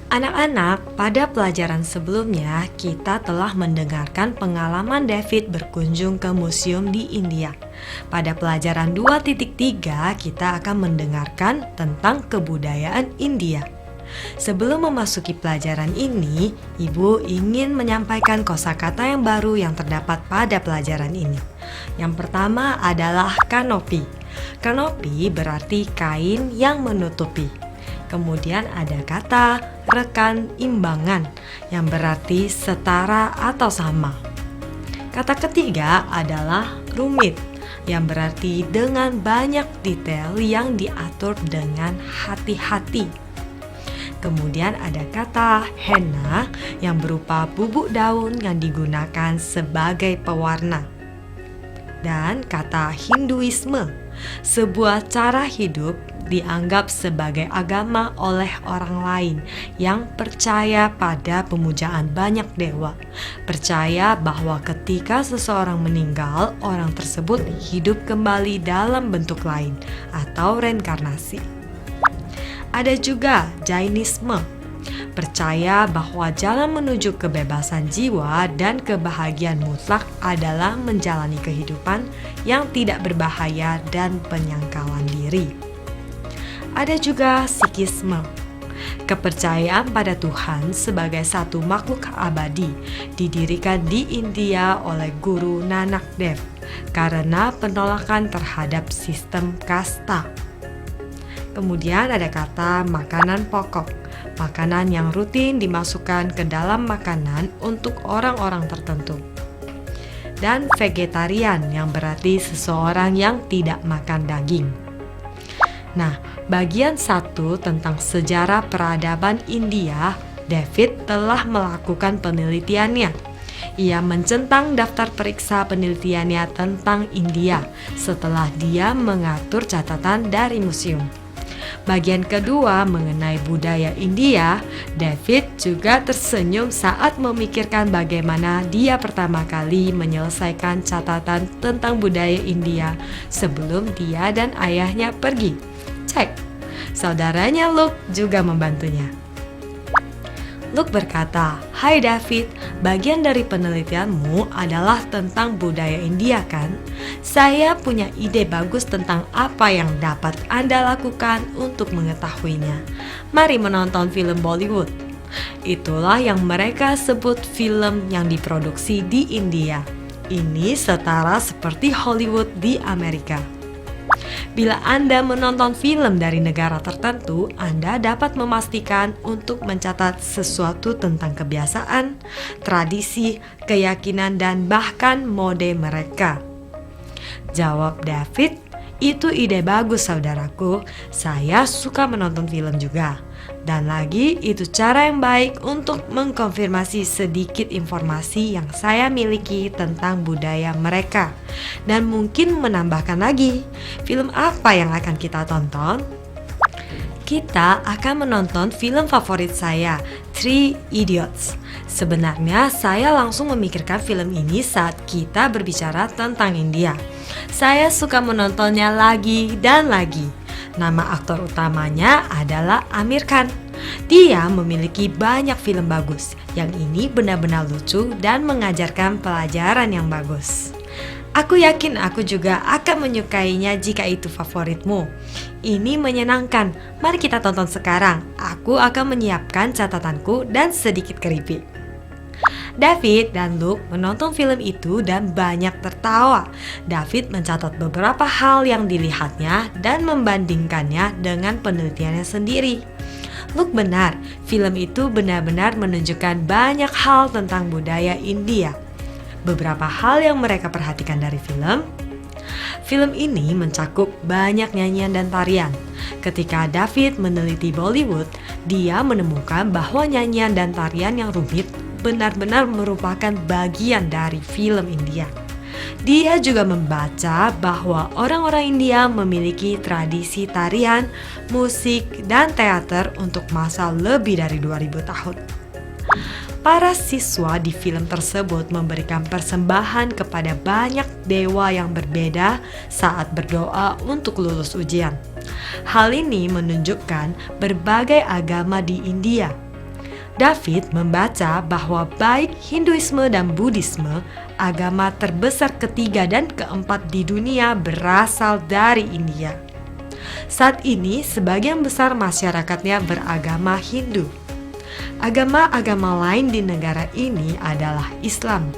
Anak-anak, pada pelajaran sebelumnya kita telah mendengarkan pengalaman David berkunjung ke museum di India. Pada pelajaran 2.3 kita akan mendengarkan tentang kebudayaan India. Sebelum memasuki pelajaran ini, Ibu ingin menyampaikan kosakata yang baru yang terdapat pada pelajaran ini. Yang pertama adalah kanopi. Kanopi berarti kain yang menutupi. Kemudian ada kata rekan imbangan yang berarti setara atau sama. Kata ketiga adalah rumit yang berarti dengan banyak detail yang diatur dengan hati-hati. Kemudian ada kata henna yang berupa bubuk daun yang digunakan sebagai pewarna. Dan kata Hinduisme, sebuah cara hidup dianggap sebagai agama oleh orang lain yang percaya pada pemujaan banyak dewa. Percaya bahwa ketika seseorang meninggal, orang tersebut hidup kembali dalam bentuk lain atau reinkarnasi. Ada juga Jainisme, percaya bahwa jalan menuju kebebasan jiwa dan kebahagiaan mutlak adalah menjalani kehidupan yang tidak berbahaya dan penyangkalan diri. Ada juga Sikhisme, kepercayaan pada Tuhan sebagai satu makhluk abadi, didirikan di India oleh Guru Nanak Dev karena penolakan terhadap sistem kasta. Kemudian ada kata makanan pokok, makanan yang rutin dimasukkan ke dalam makanan untuk orang-orang tertentu. Dan vegetarian yang berarti seseorang yang tidak makan daging. Nah, bagian 1 tentang sejarah peradaban India, David telah melakukan penelitiannya. Ia mencentang daftar periksa penelitiannya tentang India setelah dia mengatur catatan dari museum. Bagian kedua mengenai budaya India, David juga tersenyum saat memikirkan bagaimana dia pertama kali menyelesaikan catatan tentang budaya India sebelum dia dan ayahnya pergi. Cek, saudaranya Luke juga membantunya. Luke berkata, "Hai David, bagian dari penelitianmu adalah tentang budaya India kan? Saya punya ide bagus tentang apa yang dapat Anda lakukan untuk mengetahuinya. Mari menonton film Bollywood." Itulah yang mereka sebut film yang diproduksi di India. Ini setara seperti Hollywood di Amerika. Bila Anda menonton film dari negara tertentu, Anda dapat memastikan untuk mencatat sesuatu tentang kebiasaan, tradisi, keyakinan, dan bahkan mode mereka. Jawab David, "Itu ide bagus saudaraku, saya suka menonton film juga. Dan lagi, itu cara yang baik untuk mengkonfirmasi sedikit informasi yang saya miliki tentang budaya mereka. Dan mungkin menambahkan lagi, film apa yang akan kita tonton?" Kita akan menonton film favorit saya, Three Idiots. Sebenarnya saya langsung memikirkan film ini saat kita berbicara tentang India. Saya suka menontonnya lagi dan lagi. Nama aktor utamanya adalah Amir Khan. Dia memiliki banyak film bagus. Yang ini benar-benar lucu dan mengajarkan pelajaran yang bagus. Aku yakin aku juga akan menyukainya jika itu favoritmu. Ini menyenangkan. Mari kita tonton sekarang. Aku akan menyiapkan catatanku dan sedikit keripik. David dan Luke menonton film itu dan banyak tertawa. David mencatat beberapa hal yang dilihatnya dan membandingkannya dengan penelitiannya sendiri. Luke benar, film itu benar-benar menunjukkan banyak hal tentang budaya India. Beberapa hal yang mereka perhatikan dari film ini mencakup banyak nyanyian dan tarian. Ketika David meneliti Bollywood, dia menemukan bahwa nyanyian dan tarian yang rumit benar-benar merupakan bagian dari film India. Dia juga membaca bahwa orang-orang India memiliki tradisi tarian, musik, dan teater untuk masa lebih dari 2000 tahun. Para siswa di film tersebut memberikan persembahan kepada banyak dewa yang berbeda saat berdoa untuk lulus ujian. Hal ini menunjukkan berbagai agama di India. David membaca bahwa baik Hinduisme dan Buddhisme, agama terbesar ketiga dan keempat di dunia, berasal dari India. Saat ini, sebagian besar masyarakatnya beragama Hindu. Agama-agama lain di negara ini adalah Islam.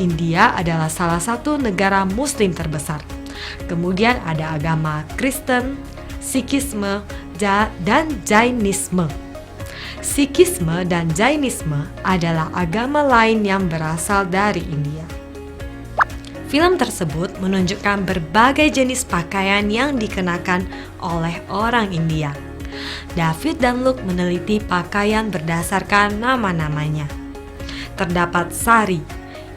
India adalah salah satu negara Muslim terbesar. Kemudian ada agama Kristen, Sikhisme, dan Jainisme. Sikhisme dan Jainisme adalah agama lain yang berasal dari India. Film tersebut menunjukkan berbagai jenis pakaian yang dikenakan oleh orang India. David dan Luke meneliti pakaian berdasarkan nama-namanya. Terdapat sari.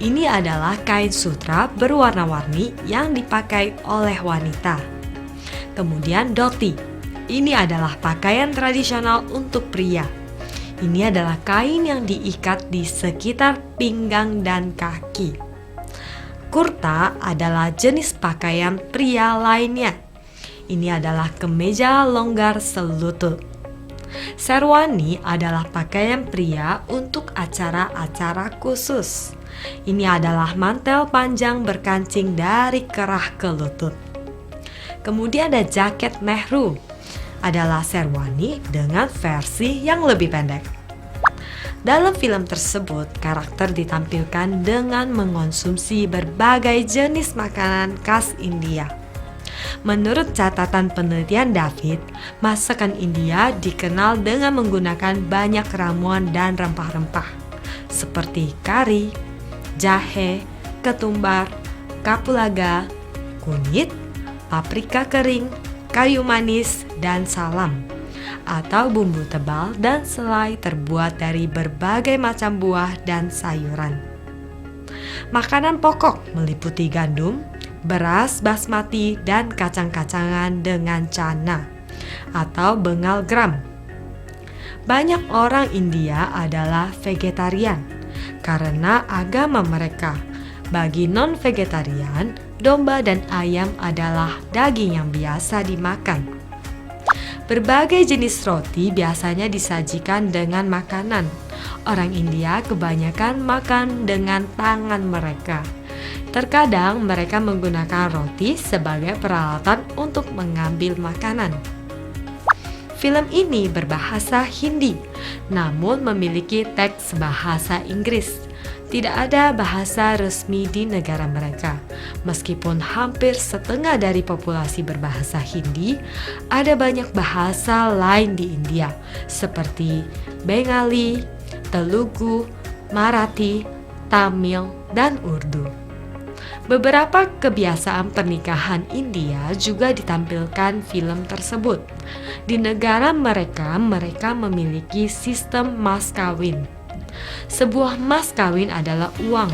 Ini adalah kain sutra berwarna-warni yang dipakai oleh wanita. Kemudian dhoti. Ini adalah pakaian tradisional untuk pria. Ini adalah kain yang diikat di sekitar pinggang dan kaki. Kurta adalah jenis pakaian pria lainnya. Ini adalah kemeja longgar selutut. Sherwani adalah pakaian pria untuk acara-acara khusus. Ini adalah mantel panjang berkancing dari kerah ke lutut. Kemudian ada jaket Nehru. Adalah sherwani dengan versi yang lebih pendek. Dalam film tersebut, karakter ditampilkan dengan mengonsumsi berbagai jenis makanan khas India. Menurut catatan penelitian David, masakan India dikenal dengan menggunakan banyak ramuan dan rempah-rempah seperti kari, jahe, ketumbar, kapulaga, kunyit, paprika kering, kayu manis, dan salam, atau bumbu tebal dan selai terbuat dari berbagai macam buah dan sayuran. Makanan pokok meliputi gandum, beras basmati, dan kacang-kacangan dengan cana atau bengal gram. Banyak orang India adalah vegetarian karena agama mereka. Bagi non-vegetarian, domba dan ayam adalah daging yang biasa dimakan. Berbagai jenis roti biasanya disajikan dengan makanan. Orang India kebanyakan makan dengan tangan mereka. Terkadang mereka menggunakan roti sebagai peralatan untuk mengambil makanan. Film ini berbahasa Hindi, namun memiliki teks bahasa Inggris. Tidak ada bahasa resmi di negara mereka. Meskipun hampir setengah dari populasi berbahasa Hindi, ada banyak bahasa lain di India, seperti Bengali, Telugu, Marathi, Tamil, dan Urdu. Beberapa kebiasaan pernikahan India juga ditampilkan film tersebut. Di negara mereka memiliki sistem mas kawin. Sebuah mas kawin adalah uang,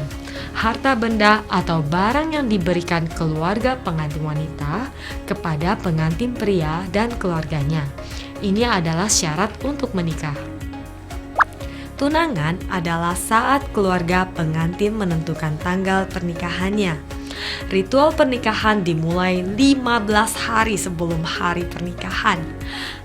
harta benda atau barang yang diberikan keluarga pengantin wanita kepada pengantin pria dan keluarganya. Ini adalah syarat untuk menikah. Tunangan adalah saat keluarga pengantin menentukan tanggal pernikahannya. Ritual pernikahan dimulai 15 hari sebelum hari pernikahan.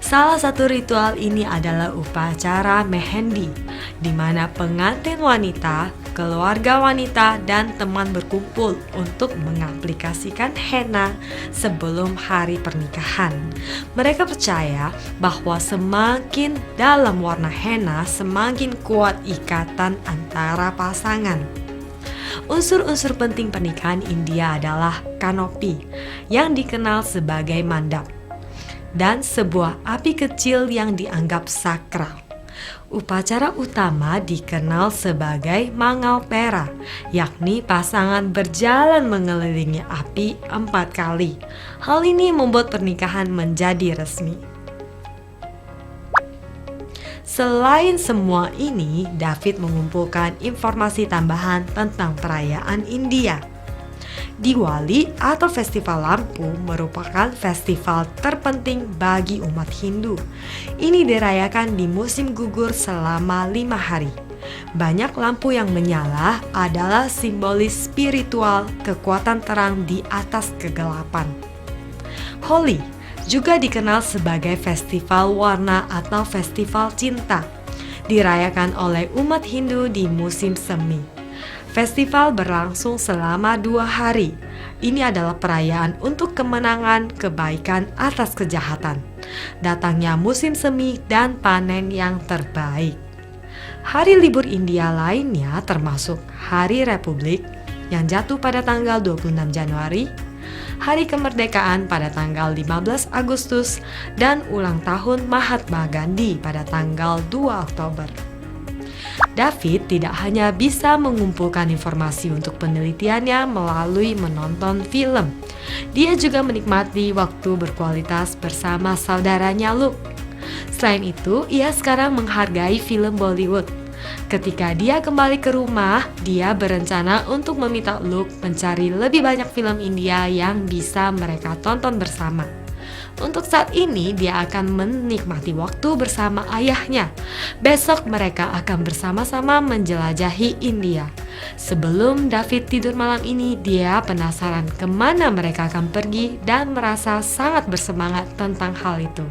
Salah satu ritual ini adalah upacara mehendi, di mana pengantin wanita, keluarga wanita, dan teman berkumpul untuk mengaplikasikan henna sebelum hari pernikahan. Mereka percaya bahwa semakin dalam warna henna, semakin kuat ikatan antara pasangan. Unsur-unsur penting pernikahan India adalah kanopi, yang dikenal sebagai mandap, dan sebuah api kecil yang dianggap sakral. Upacara utama dikenal sebagai mangal pera, yakni pasangan berjalan mengelilingi api 4 kali. Hal ini membuat pernikahan menjadi resmi. Selain semua ini, David mengumpulkan informasi tambahan tentang perayaan India. Diwali atau Festival Lampu merupakan festival terpenting bagi umat Hindu. Ini dirayakan di musim gugur selama 5 hari. Banyak lampu yang menyala adalah simbolis spiritual kekuatan terang di atas kegelapan. Holi juga dikenal sebagai festival warna atau festival cinta. dirayakan oleh umat Hindu di musim semi. Festival berlangsung selama 2 hari. Ini adalah perayaan untuk kemenangan kebaikan atas kejahatan. Datangnya musim semi dan panen yang terbaik. Hari libur India lainnya termasuk Hari Republik yang jatuh pada tanggal 26 Januari, Hari Kemerdekaan pada tanggal 15 Agustus, dan ulang tahun Mahatma Gandhi pada tanggal 2 Oktober. David tidak hanya bisa mengumpulkan informasi untuk penelitiannya melalui menonton film. Dia juga menikmati waktu berkualitas bersama saudaranya Luke. Selain itu, ia sekarang menghargai film Bollywood. Ketika dia kembali ke rumah, dia berencana untuk meminta Luke mencari lebih banyak film India yang bisa mereka tonton bersama. Untuk saat ini, dia akan menikmati waktu bersama ayahnya. Besok mereka akan bersama-sama menjelajahi India. Sebelum David tidur malam ini, dia penasaran kemana mereka akan pergi dan merasa sangat bersemangat tentang hal itu.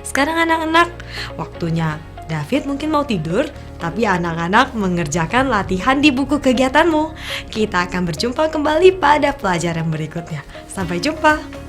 Sekarang anak-anak, waktunya David mungkin mau tidur, tapi anak-anak mengerjakan latihan di buku kegiatanmu. Kita akan berjumpa kembali pada pelajaran berikutnya. Sampai jumpa.